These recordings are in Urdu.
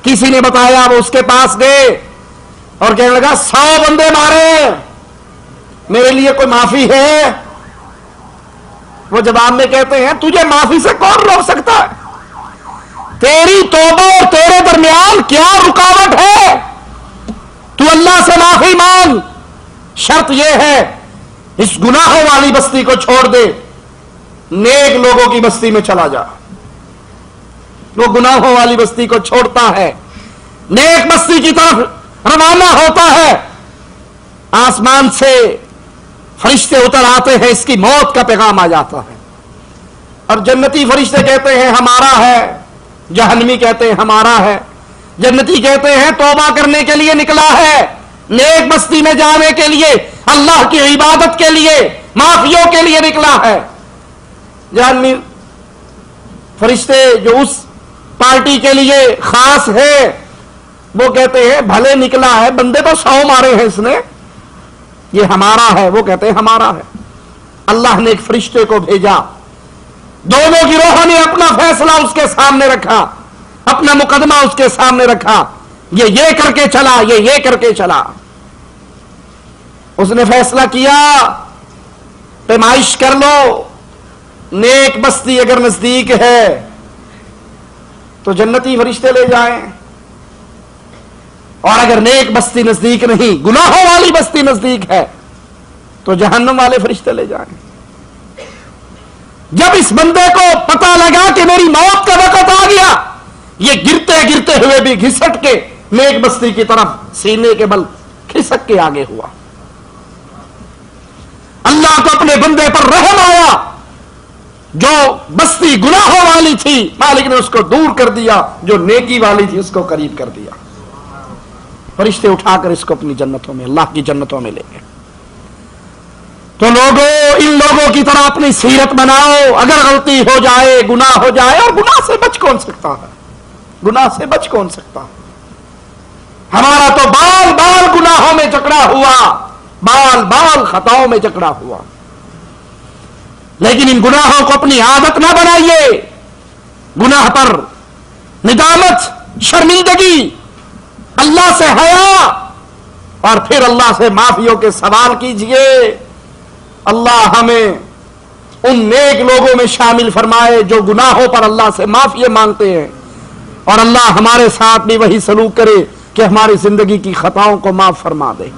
کسی نے بتایا، وہ اس کے پاس گئے اور کہنے لگا 100 بندے مارے، میرے لیے کوئی معافی ہے؟ وہ جواب میں کہتے ہیں تجھے معافی سے کون روک سکتا ہے؟ تیری توبہ اور تیرے درمیان کیا رکاوٹ ہے؟ تو اللہ سے معافی مانگ، شرط یہ ہے اس گناہوں والی بستی کو چھوڑ دے، نیک لوگوں کی بستی میں چلا جا۔ وہ گناہوں والی بستی کو چھوڑتا ہے، نیک بستی کی طرف روانہ ہوتا ہے، آسمان سے فرشتے اتر آتے ہیں، اس کی موت کا پیغام آ جاتا ہے، اور جنتی فرشتے کہتے ہیں ہمارا ہے، جہنمی کہتے ہیں ہمارا ہے۔ جنتی کہتے ہیں توبہ کرنے کے لیے نکلا ہے، نیک بستی میں جانے کے لیے، اللہ کی عبادت کے لیے، معافیوں کے لیے نکلا ہے۔ جہنمی فرشتے جو اس پارٹی کے لیے خاص ہے، وہ کہتے ہیں بھلے نکلا ہے، بندے تو 100 مارے ہیں اس نے، یہ ہمارا ہے۔ وہ کہتے ہیں ہمارا ہے۔ اللہ نے ایک فرشتے کو بھیجا، دونوں گروہوں نے اپنا فیصلہ اس کے سامنے رکھا، اپنا مقدمہ اس کے سامنے رکھا، یہ کر کے چلا، یہ کر کے چلا۔ اس نے فیصلہ کیا پیمائش کر لو، نیک بستی اگر نزدیک ہے تو جنتی فرشتے لے جائیں، اور اگر نیک بستی نزدیک نہیں، گناہوں والی بستی نزدیک ہے تو جہنم والے فرشتے لے جائیں۔ جب اس بندے کو پتا لگا کہ میری موت کا وقت آ گیا، یہ گرتے گرتے ہوئے بھی گھسٹ کے نیک بستی کی طرف سینے کے بل کھسک کے آگے ہوا۔ اللہ کو اپنے بندے پر رحم آیا، جو بستی گناہوں والی تھی مالک نے اس کو دور کر دیا، جو نیکی والی تھی اس کو قریب کر دیا۔ فرشتے اٹھا کر اس کو اپنی جنتوں میں، اللہ کی جنتوں میں لے گئے۔ تو لوگوں، ان لوگوں کی طرح اپنی سیرت بناؤ، اگر غلطی ہو جائے، گناہ ہو جائے، اور گناہ سے بچ کون سکتا ہے؟ گناہ سے بچ کون سکتا ہے؟ ہمارا تو بال بال گناہوں میں جکڑا ہوا، بال بال خطاؤں میں جکڑا ہوا، لیکن ان گناہوں کو اپنی عادت نہ بنائیے۔ گناہ پر ندامت، شرمندگی، اللہ سے حیا، اور پھر اللہ سے معافیوں کے سوال کیجئے۔ اللہ ہمیں ان نیک لوگوں میں شامل فرمائے جو گناہوں پر اللہ سے معافی مانگتے ہیں، اور اللہ ہمارے ساتھ بھی وہی سلوک کرے کہ ہماری زندگی کی خطاؤں کو معاف فرما دے۔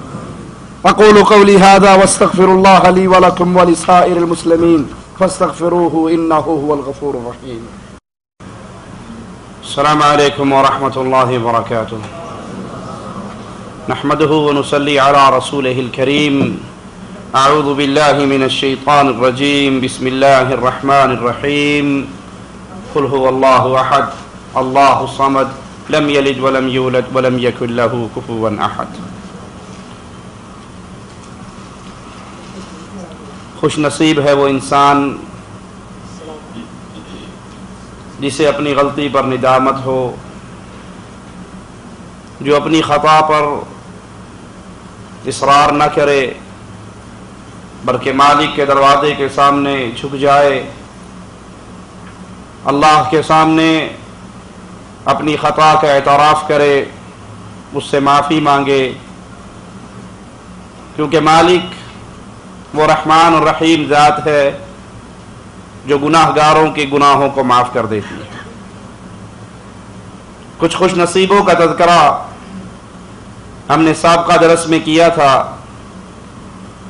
اقول قولی ھذا واستغفر اللہ لی ولکم ولسائر المسلمین فاستغفروہ انہ ھو الغفور الرحیم۔ السلام علیکم ورحمۃ اللہ وبرکاتہ۔ نحمده ونصلي على رسوله الكريم۔ اعوذ باللہ من الشیطان الرجیم۔ بسم اللہ الرحمن الرحیم۔ قل هو اللہ احد اللہ الصمد لم یلد ولم یولد ولم یکن له کفوا احد۔ خوش نصیب ہے وہ انسان جسے اپنی غلطی پر ندامت ہو، جو اپنی خطا پر اصرار نہ کرے بلکہ مالک کے دروازے کے سامنے جھک جائے، اللہ کے سامنے اپنی خطا کا اعتراف کرے، اس سے معافی مانگے، کیونکہ مالک وہ رحمان اور رحیم ذات ہے جو گناہ گاروں کے گناہوں کو معاف کر دیتی ہے۔ کچھ خوش نصیبوں کا تذکرہ ہم نے سابقہ درس میں کیا تھا،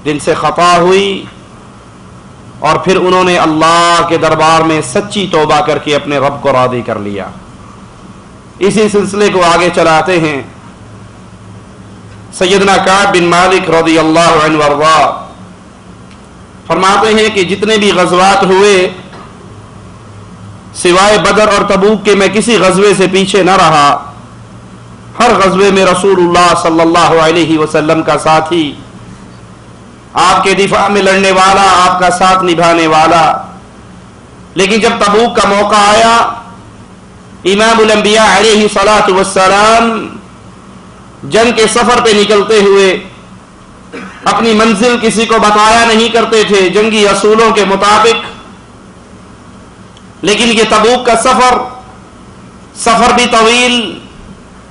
جن سے خطا ہوئی اور پھر انہوں نے اللہ کے دربار میں سچی توبہ کر کے اپنے رب کو راضی کر لیا۔ اسی سلسلے کو آگے چلاتے ہیں۔ سیدنا کعب بن مالک رضی اللہ عنہ وارضاہ فرماتے ہیں کہ جتنے بھی غزوات ہوئے سوائے بدر اور تبوک کے میں کسی غزوے سے پیچھے نہ رہا۔ ہر غزوے میں رسول اللہ صلی اللہ علیہ وسلم کا ساتھی، آپ کے دفاع میں لڑنے والا، آپ کا ساتھ نبھانے والا۔ لیکن جب تبوک کا موقع آیا، امام الانبیاء علیہ الصلاۃ والسلام جنگ کے سفر پہ نکلتے ہوئے اپنی منزل کسی کو بتایا نہیں کرتے تھے جنگی اصولوں کے مطابق، لیکن یہ تبوک کا سفر بھی طویل،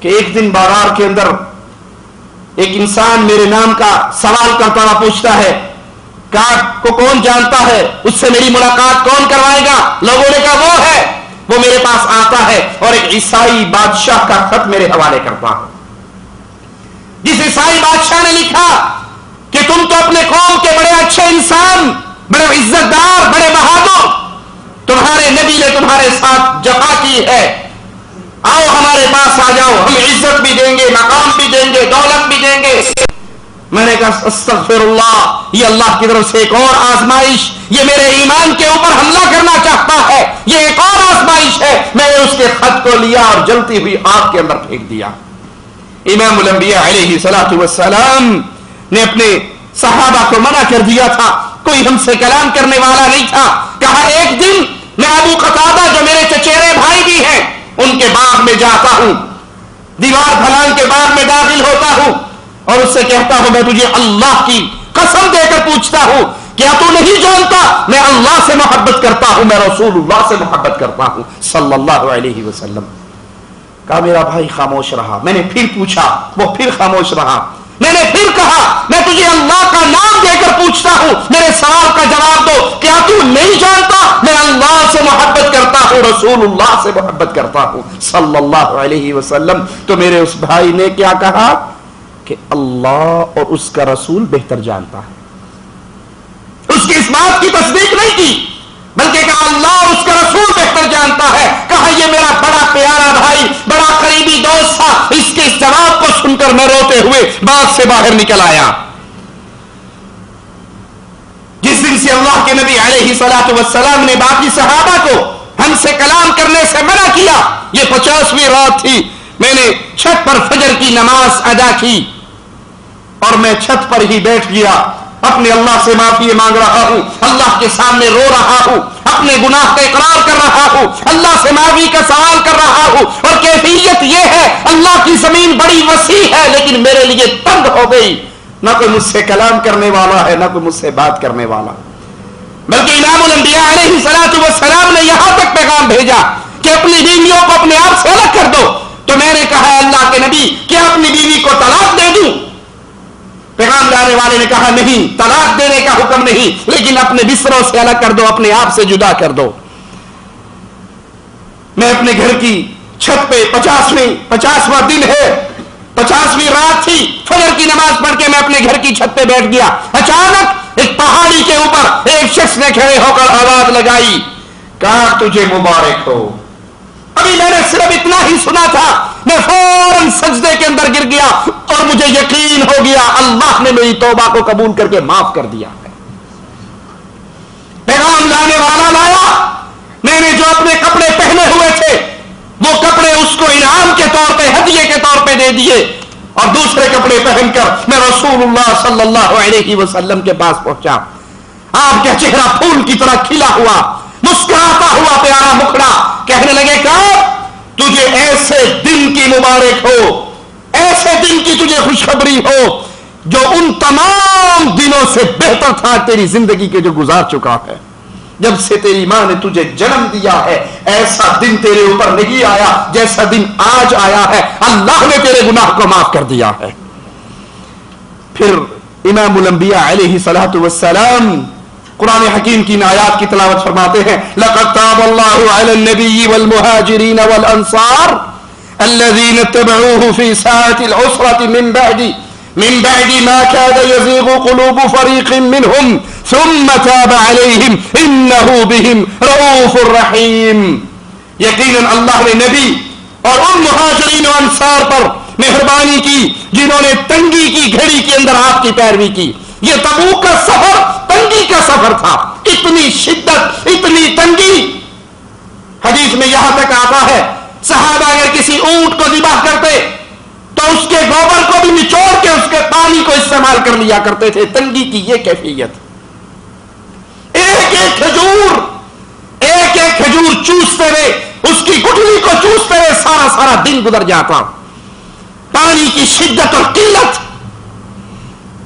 کہ ایک دن بازار کے اندر ایک انسان میرے نام کا سوال کرتا ہوا پوچھتا ہے کاٹ کو کون جانتا ہے, اس سے میری ملاقات کون کروائے گا؟ لوگوں نے کہا وہ ہے. وہ میرے پاس آتا ہے اور ایک عیسائی بادشاہ کا خط میرے حوالے کرتا ہے, جس عیسائی بادشاہ نے لکھا کہ تم تو اپنے قوم کے بڑے اچھے انسان, بڑے عزت دار, بڑے بہادر, تمہارے نبی نے تمہارے ساتھ جفا کی ہے, آؤ ہمارے پاس آ جاؤ, ہم عزت بھی دیں گے, مقام بھی دیں گے, دولت بھی دیں گے. میں نے کہا استغفر اللہ, یہ اللہ کی طرف سے ایک اور آزمائش, یہ میرے ایمان کے اوپر حملہ کرنا چاہتا ہے, یہ ایک اور آزمائش ہے. میں نے اس کے خط کو لیا اور جلتی ہوئی آگ کے اندر پھینک دیا. امام الانبیاء علیہ الصلوۃ والسلام نے اپنے صحابہ کو منع کر دیا تھا, کوئی ہم سے کلام کرنے والا نہیں تھا. کہا ایک دن میں ابو قتادہ جو میرے چچیرے بھائی بھی ہیں ان کے باغ میں جاتا ہوں, دیوار پھلان کے باغ میں داخل ہوتا ہوں اور اس سے کہتا ہوں میں تجھے اللہ کی قسم دے کر پوچھتا ہوں کیا تو نہیں جانتا میں اللہ سے محبت کرتا ہوں, میں رسول اللہ سے محبت کرتا ہوں صلی اللہ علیہ وسلم. کہا میرا بھائی خاموش رہا. میں نے پھر پوچھا, وہ پھر خاموش رہا. میں نے پھر کہا میں تجھے اللہ کا نام دے کر پوچھتا ہوں, میرے سوال کا جواب دو, کیا تو نہیں جانتا میں اللہ سے محبت کرتا ہوں, رسول اللہ سے محبت کرتا ہوں صلی اللہ علیہ وسلم. تو میرے اس بھائی نے کیا کہا کہ اللہ اور اس کا رسول بہتر جانتا ہے. اس کی اس بات کی تصدیق نہیں کی بلکہ کہا اللہ اور اس کا رسول بہتر جانتا ہے. کہا یہ میرا بڑا پیارا بھائی, بڑا قریبی دوست تھا. اس کے اس جواب کو سن کر میں روتے ہوئے باغ سے باہر نکل آیا. جس دن سے اللہ کے نبی علیہ الصلوۃ والسلام نے باقی صحابہ کو ہم سے کلام کرنے سے منع کیا, یہ 50ویں رات تھی. میں نے چھت پر فجر کی نماز ادا کی اور میں چھت پر ہی بیٹھ گیا, اپنے اللہ سے معافی مانگ رہا ہوں, اللہ کے سامنے رو رہا ہوں, اپنے گناہ کا اقرار کر رہا ہوں, اللہ سے معافی کا سوال کر رہا ہوں. اور کیفیت یہ ہے اللہ کی زمین بڑی وسیع ہے لیکن میرے لیے تنگ ہو گئی, نہ کوئی مجھ سے کلام کرنے والا ہے, نہ کوئی مجھ سے بات کرنے والا. بلکہ امام الانبیاء علیہ الصلوۃ والسلام نے یہاں تک پیغام بھیجا کہ اپنی بیویوں کو اپنے آپ سے الگ کر دو. تو میں نے کہا اللہ کے نبی کیا اپنی بیوی کو طلاق دے دوں؟ پیغام لانے والے نے کہا نہیں, طلاق دینے کا حکم نہیں, لیکن اپنے بستروں سے الگ کر دو, اپنے آپ سے جدا کر دو. میں اپنے گھر کی چھت پہ 50واں دن ہے, 50ویں رات تھی, فجر کی نماز پڑھ کے میں اپنے گھر کی چھت پہ بیٹھ گیا. اچانک ایک پہاڑی کے اوپر ایک شخص نے کھڑے ہو کر آواز لگائی, کہا تجھے مبارک ہو. ابھی میں نے صرف اتنا ہی سنا تھا, میں فوراً سجدے کے اندر گر گیا اور مجھے یقین ہو گیا اللہ نے میری توبہ کو قبول کر کے معاف کر دیا ہے. پیغام لانے والا لایا, میں نے جو اپنے کپڑے پہنے ہوئے تھے وہ کپڑے اس کو انعام کے طور پہ, ہدیے کے طور پہ دے دیے, اور دوسرے کپڑے پہن کر میں رسول اللہ صلی اللہ علیہ وسلم کے پاس پہنچا. آپ کا چہرہ پھول کی طرح کھلا ہوا, مسکراتا ہوا پیارا مکھڑا. کہنے لگے کہ تجھے ایسے دن کی مبارک ہو, ایسے دن کی تجھے خوشخبری ہو جو ان تمام دنوں سے بہتر تھا تیری زندگی کے جو گزار چکا ہے. جب سے تیری ماں نے تجھے جنم دیا ہے ایسا دن تیرے اوپر نہیں آیا جیسا دن آج آیا ہے. اللہ نے تیرے گناہ کو معاف کر دیا ہے. پھر امام الانبیاء علیہ الصلوۃ والسلام قرآن حکیم کی آیات کی تلاوت فرماتے ہیں, لقد تاب اللہ علی النبی والمہاجرین والانصار الذین اتبعوه فی ساعة العسرة من بعد ما كاد يزيغ قلوب فريق منهم ثم تاب عليهم انه بهم رؤوف رحیم. یقیناً اللہ نے نبی اور ان مہاجرین و انصار پر مہربانی کی جنہوں نے تنگی کی گھڑی کے اندر آپ کی پیروی کی. یہ تبوک کا سفر تنگی کا سفر تھا, اتنی شدت, اتنی تنگی. حدیث میں یہاں تک آتا ہے صحابہ اگر کسی اونٹ کو ذبح کرتے تو اس کے گوبر کو بھی نچوڑ کے اس کے پانی کو استعمال کر لیا کرتے تھے. تنگی کی یہ کیفیت. ایک ایک کھجور چوستے ہوئے, اس کی گٹھلی کو چوستے ہوئے سارا دن گزر جاتا. پانی کی شدت اور قلت.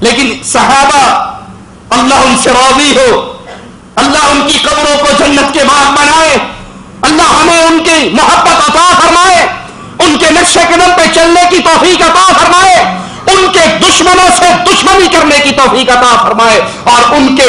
لیکن صحابہ اللہ ان سے راضی ہو, اللہ ان کی قبروں کو جنت کے باغ بنائے, اللہ ہمیں ان کی محبت عطا فرمائے, ان کے نقش قدم پہ چلنے توفیق عطا فرمائے اور ان کے